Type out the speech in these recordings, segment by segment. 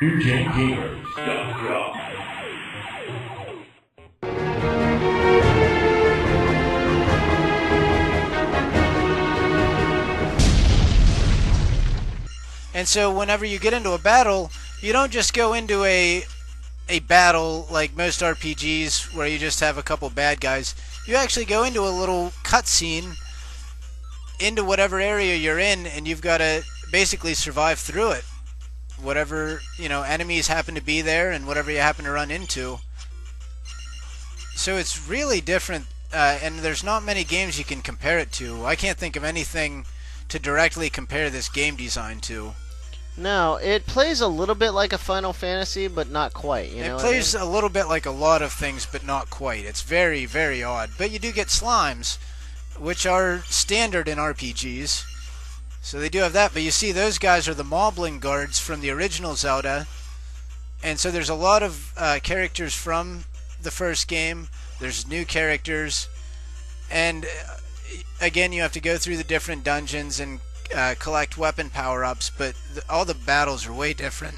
NewGenGamers.com. And so whenever you get into a battle, you don't just go into a battle like most RPGs where you just have a couple bad guys. You actually go into a little cutscene into whatever area you're in, and you've got to basically survive through it. Whatever, enemies happen to be there and whatever you happen to run into. So it's really different, and there's not many games you can compare it to. I can't think of anything to directly compare this game design to. No, it plays a little bit like a Final Fantasy, but not quite. It plays a little bit like a lot of things, but not quite. It's very, very odd. But you do get slimes, which are standard in RPGs. So they do have that. But you see, those guys are the Moblin guards from the original Zelda. And so there's a lot of characters from the first game. There's new characters. And again, you have to go through the different dungeons and collect weapon power-ups, but all the battles are way different.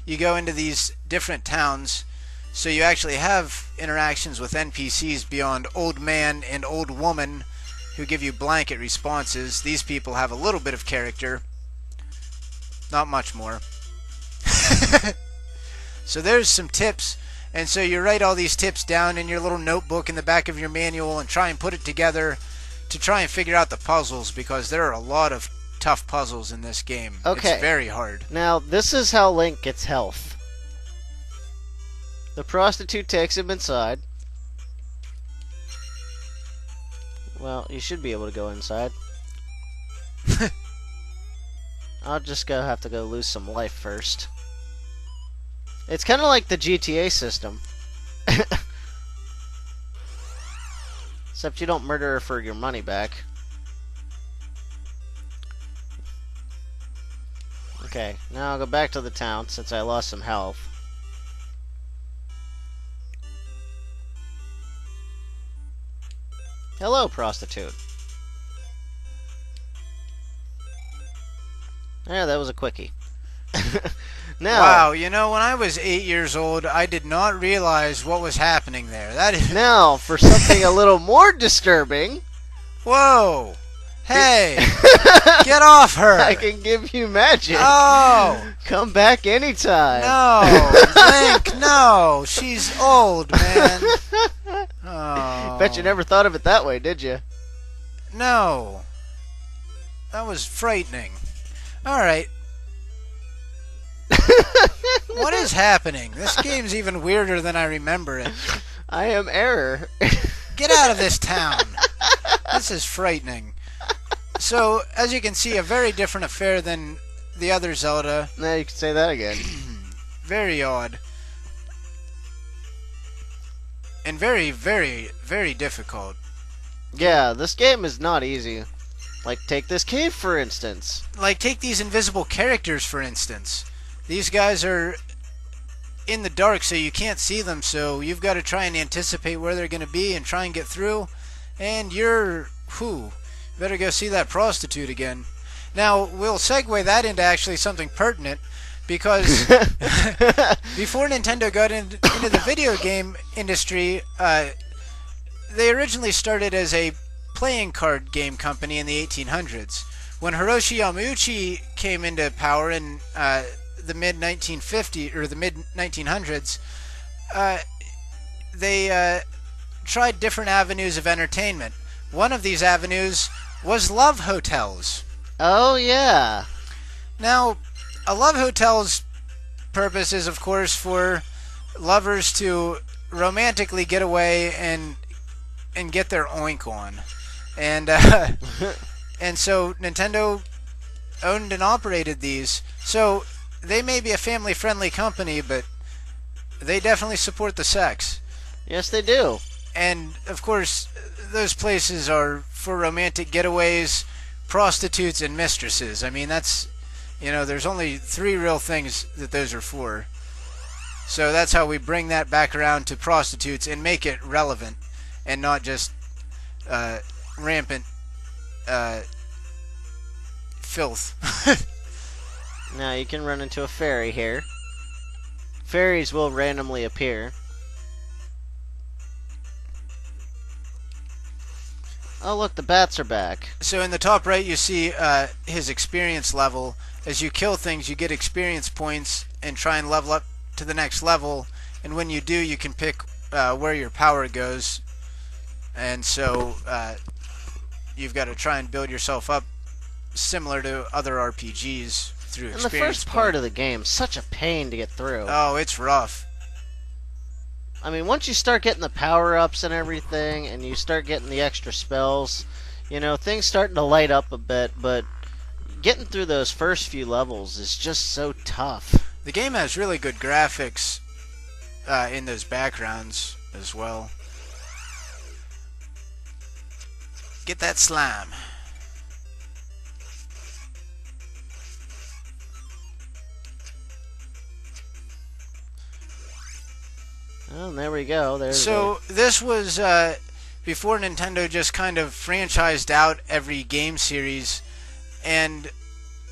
You go into these different towns, so you actually have interactions with NPCs beyond old man and old woman who give you blanket responses. These people have a little bit of character, not much more. So there's some tips, and so you write all these tips down in your little notebook in the back of your manual and try and put it together to try and figure out the puzzles, because there are a lot of tough puzzles in this game. Okay. It's very hard. Now, this is how Link gets health. The prostitute takes him inside. Well, you should be able to go inside. I'll just have to go lose some life first. It's kind of like the GTA system. Except you don't murder her for your money back. Okay, now I'll go back to the town since I lost some health. Hello, prostitute. Yeah, that was a quickie. Now, wow, when I was 8 years old, I did not realize what was happening there. That is... Now, for something a little more disturbing... Whoa! Hey! Get off her! I can give you magic. Oh! Come back anytime. No! Link, no! She's old, man. Oh. Bet you never thought of it that way, did you? No. That was frightening. Alright. What is happening? This game's even weirder than I remember it. I am Error. Get out of this town. This is frightening. So, as you can see, a very different affair than the other Zelda. Now you can say that again. Very odd. And very, very, very difficult. Yeah, this game is not easy. Like, take this cave, for instance. Like, take these invisible characters, for instance. These guys are in the dark, so you can't see them, so you've got to try and anticipate where they're going to be and try and get through. And you're... better go see that prostitute again. Now, we'll segue that into actually something pertinent, because before Nintendo got into the video game industry, they originally started as a playing card game company in the 1800s. When Hiroshi Yamauchi came into power in the mid-1950s or the mid-1900s, they tried different avenues of entertainment. One of these avenues was love hotels. Oh, yeah. Now, a love hotel's purpose is, of course, for lovers to romantically get away and get their oink on. And and so Nintendo owned and operated these. So they may be a family-friendly company, but they definitely support the sex. Yes, they do. And, of course, those places are for romantic getaways, prostitutes, and mistresses. I mean, that's, there's only 3 real things that those are for. So that's how we bring that back around to prostitutes and make it relevant and not just rampant filth. Now you can run into a fairy here. fairies will randomly appear. Oh, look, the bats are back. So in the top right, you see his experience level. As you kill things, you get experience points and try and level up to the next level. And when you do, you can pick where your power goes. And so you've got to try and build yourself up similar to other RPGs through experience. And the first part of the game, such a pain to get through. Oh, it's rough. I mean, once you start getting the power-ups and everything, and you start getting the extra spells, you know, things starting to light up a bit, but getting through those first few levels is just so tough. The game has really good graphics in those backgrounds as well. Get that slime. Oh, and there we go. This was before Nintendo just kind of franchised out every game series, and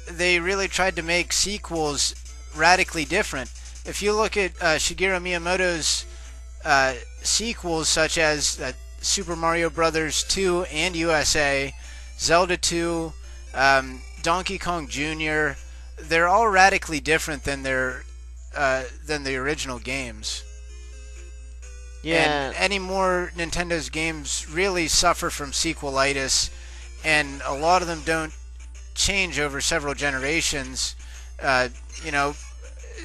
they really tried to make sequels radically different. If you look at Shigeru Miyamoto's sequels, such as Super Mario Bros. 2 and USA, Zelda 2, Donkey Kong Jr., they're all radically different than the original games. Yeah. And any more Nintendo's games really suffer from sequelitis, and a lot of them don't change over several generations. You know,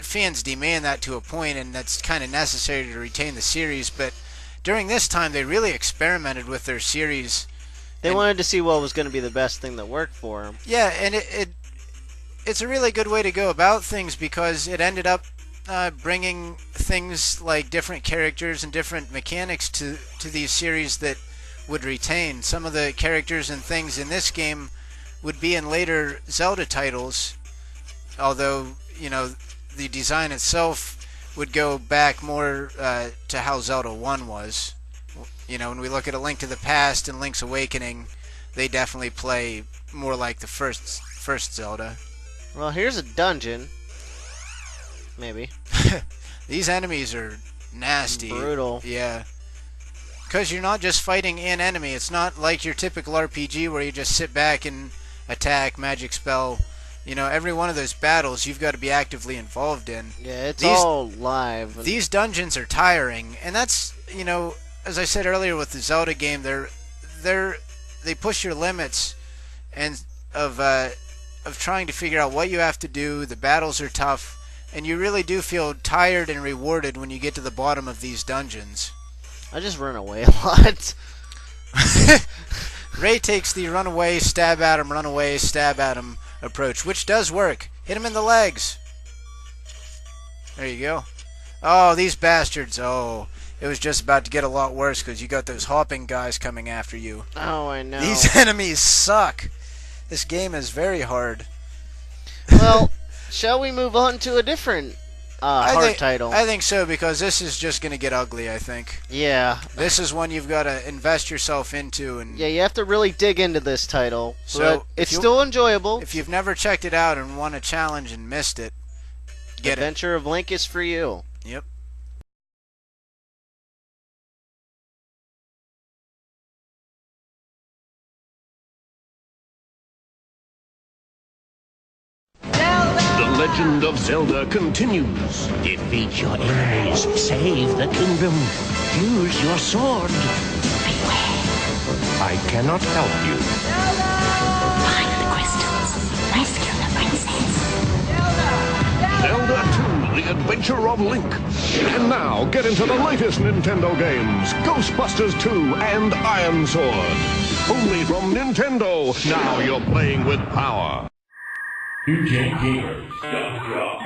fans demand that to a point, and that's kind of necessary to retain the series. But during this time, they really experimented with their series. They wanted to see what was going to be the best thing that worked for them. Yeah, and it's a really good way to go about things, because it ended up bringing things like different characters and different mechanics to these series that would retain. Some of the characters and things in this game would be in later Zelda titles, although, you know, the design itself would go back more to how Zelda 1 was. You know, when we look at A Link to the Past and Link's Awakening, they definitely play more like the first Zelda. Well, here's a dungeon. Maybe. These enemies are nasty. Brutal. Yeah. Because you're not just fighting an enemy. It's not like your typical RPG where you just sit back and attack, magic spell. You know, every one of those battles you've got to be actively involved in. Yeah, it's all live. These dungeons are tiring, and that's, you know, as I said earlier with the Zelda game, they push your limits and of trying to figure out what you have to do. The battles are tough. And you really do feel tired and rewarded when you get to the bottom of these dungeons. I just run away a lot. Ray takes the run away, stab at him approach, which does work. Hit him in the legs. There you go. Oh, these bastards. Oh, it was just about to get a lot worse because you got those hopping guys coming after you. Oh, I know. These enemies suck. This game is very hard. Well, shall we move on to a different hard title? I think so, because this is just going to get ugly, I think. Yeah. This is one you've got to invest yourself into. And yeah, you have to really dig into this title. So but it's still enjoyable. If you've never checked it out and won a challenge and missed it, get Adventure of Link is for you. Yep. The Legend of Zelda continues. Defeat your enemies, save the kingdom, use your sword. Beware. I cannot help you. Find the crystals, rescue the princess. Zelda 2, The Adventure of Link. And now, get into the latest Nintendo games, Ghostbusters 2 and Iron Sword. Only from Nintendo. Now you're playing with power. UJGamers.com